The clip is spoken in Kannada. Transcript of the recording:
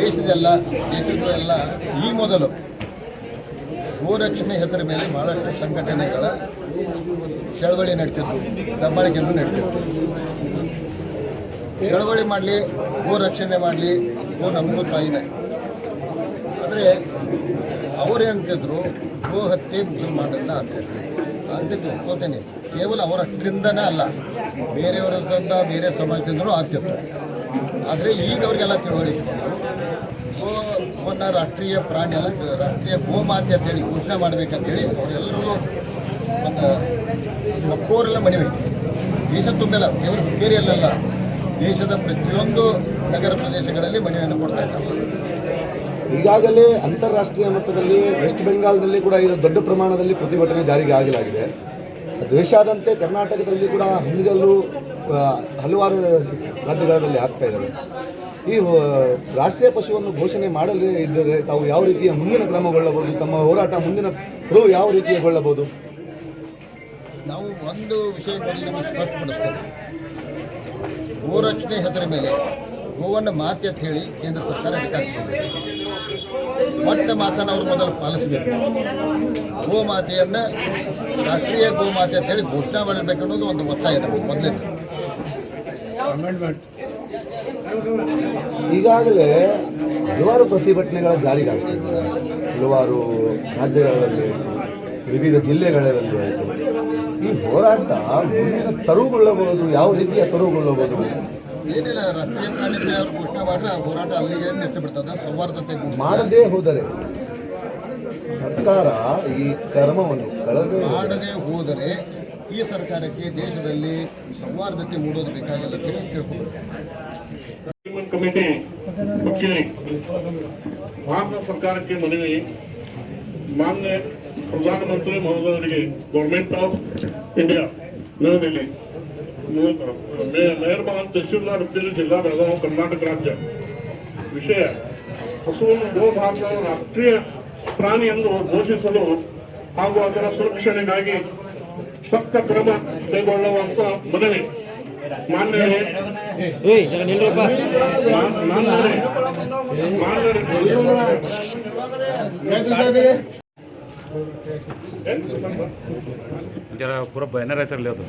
ದೇಶದ ಎಲ್ಲ ಈ ಮೊದಲು ಗೋರಕ್ಷಣೆ ಹೆಸರ ಮೇಲೆ ಭಾಳಷ್ಟು ಸಂಘಟನೆಗಳ ಚಳವಳಿ ನಡೀತಿತ್ತು, ದಬ್ಬಾಳಿಕೆಯನ್ನು ನಡೀತಿತ್ತು. ಚಳವಳಿ ಮಾಡಲಿ, ಗೋರಕ್ಷಣೆ ಮಾಡಲಿ, ಗೋ ನಮಗೂ ತಾಯಿನೇ. ಆದರೆ ಅವರೇನಂತಿದ್ರು, ಗೋ ಹತ್ಯೆ ಮುಸಲ್ಮಾನರನ್ನ ಅಂತಿದ್ದು ಒಪ್ಕೋತೇನೆ. ಕೇವಲ ಅವರಷ್ಟರಿಂದನೇ ಅಲ್ಲ, ಬೇರೆಯವರದಿಂದ ಬೇರೆ ಸಮಾಜದಿಂದಲೂ ಆಗ್ತಿತ್ತು. ಆದರೆ ಈಗ ಅವರಿಗೆಲ್ಲ ತಿಳುವಳಿಕೆ ಗೋವನ್ನು ರಾಷ್ಟ್ರೀಯ ಪ್ರಾಣಿ ಅಲ್ಲ, ರಾಷ್ಟ್ರೀಯ ಗೋಮಾತೆ ಅಂತೇಳಿ ಘೋಷಣೆ ಮಾಡಬೇಕಂತೇಳಿ ಅವರೆಲ್ಲರೂ ಒಂದು ಒಪ್ಪೋರೆಲ್ಲ ಮನವೈತಿ. ದೇಶ ತುಂಬೆಲ್ಲ, ಕೇವಲ ಹುಕ್ಕೇರಿಯಲ್ಲ, ದೇಶದ ಪ್ರತಿಯೊಂದು ನಗರ ಪ್ರದೇಶಗಳಲ್ಲಿ ಮನವಿಯನ್ನು ಕೊಡ್ತಾ ಇದ್ದಾರೆ. ಈಗಾಗಲೇ ಅಂತಾರಾಷ್ಟ್ರೀಯ ಮಟ್ಟದಲ್ಲಿ ವೆಸ್ಟ್ ಬೆಂಗಾಲ್ದಲ್ಲಿ ಕೂಡ ಇದು ದೊಡ್ಡ ಪ್ರಮಾಣದಲ್ಲಿ ಪ್ರತಿಭಟನೆ ಜಾರಿಗೆ ಆಗಲಾಗಿದೆ. ದೇಶಾದ್ಯಂತ ಕರ್ನಾಟಕದಲ್ಲಿ ಕೂಡ ಹಿಂದಿಗಲ್ಲೂ ಹಲವಾರು ರಾಜ್ಯಗಳಲ್ಲಿ ಆಗ್ತಾ ಇದ್ದಾವೆ. ಈ ರಾಷ್ಟ್ರೀಯ ಪಶುವನ್ನು ಘೋಷಣೆ ಮಾಡದೇ ಇದ್ದರೆ ತಾವು ಯಾವ ರೀತಿಯ ಮುಂದಿನ ಕ್ರಮಗೊಳ್ಳಬಹುದು? ತಮ್ಮ ಹೋರಾಟ ಮುಂದಿನ ಯಾವ ರೀತಿಯಗೊಳ್ಳಬಹುದು? ನಾವು ಒಂದು ವಿಷಯ ನಿಮಗೆ ಸ್ಪಷ್ಟಪಡಿಸ್ತೇವೆ. ಗೋರಕ್ಷಣೆ ಹೆಸರ ಮೇಲೆ ಗೋವನ್ನು ಮಾತೆ ಅಂತ ಹೇಳಿ ಕೇಂದ್ರ ಸರ್ಕಾರ ಅಧಿಕಾರಕ್ಕೆ ಮೊಟ್ಟ ಮಾತನ್ನು ಅವರು ಮೊದಲು ಪಾಲಿಸಬೇಕು. ಗೋಮಾತೆಯನ್ನು ರಾಷ್ಟ್ರೀಯ ಗೋಮಾತೆ ಅಂತ ಹೇಳಿ ಘೋಷಣೆ ಮಾಡಬೇಕು ಅನ್ನೋದು ಒಂದು ಒತ್ತಾಯ ನಮಗೆ ಮೊದಲೇದು. ಈಗಾಗಲೇ ಹಲವಾರು ಪ್ರತಿಭಟನೆಗಳ ಜಾರಿಗಾಗ್ತಿದೆ. ಹಲವಾರು ರಾಜ್ಯಗಳಲ್ಲಿ, ವಿವಿಧ ಜಿಲ್ಲೆಗಳಲ್ಲಿ ಆಯಿತು. ಈ ಹೋರಾಟ ಮುಂದಿನ ತರುಗೊಳ್ಳಬಹುದು, ಯಾವ ರೀತಿಯ ತರುಗೊಳ್ಳಬಹುದು? ಏನಿಲ್ಲ, ರಾಷ್ಟ್ರೀಯ ಪ್ರಾಣಿ ಅವರು ಘೋಷಣೆ ಮಾಡಿದ್ರೆ ಆ ಹೋರಾಟ ಅಲ್ಲಿಗೆ ನಿಂತು ಬಿಡ್ತದೆ. ಸೌಹಾರ್ದತೆ ಮಾಡದೇ ಹೋದರೆ ಸರ್ಕಾರ ಈ ಕ್ರಮವನ್ನು ಮಾಡದೇ ಹೋದರೆ ಈ ಸರ್ಕಾರಕ್ಕೆ ದೇಶದಲ್ಲಿ ಸೌಹಾರ್ದತೆ ಮೂಡೋದು ಬೇಕಾಗಿಲ್ಲ ಅಂತ ತಿಳ್ಕೊಬೇಕು. ಕಮಿಟಿ ವಕೀಲೆ ಭಾರತ ಸರ್ಕಾರಕ್ಕೆ ಮನವಿ. ಮಾನ್ಯ ಪ್ರಧಾನಮಂತ್ರಿ ಮಹೋದಯರಿಗೆ ಗೌರ್ಮೆಂಟ್ ಆಫ್ ಇಂಡಿಯಾ ನವದೆಹಲಿ, ಮೆಹರ್ಬಾನ್ ತಹಶೀಲ್ದಾರ್ ಹುದ್ದೆಯಲ್ಲಿ ಜಿಲ್ಲಾ ಬೆಳಗಾವಿ ಕರ್ನಾಟಕ ರಾಜ್ಯ. ವಿಷಯ: ಹಸುವನ್ನು ಗೋಮಾತೆಯ ರಾಷ್ಟ್ರೀಯ ಪ್ರಾಣಿ ಎಂದು ಘೋಷಿಸಲು ಹಾಗೂ ಅದರ ಸುರಕ್ಷಣೆಗಾಗಿ ಸೂಕ್ತ ಕ್ರಮ ಕೈಗೊಳ್ಳುವಂತ ಮನವಿ. पूरा बैनर है सर ले तो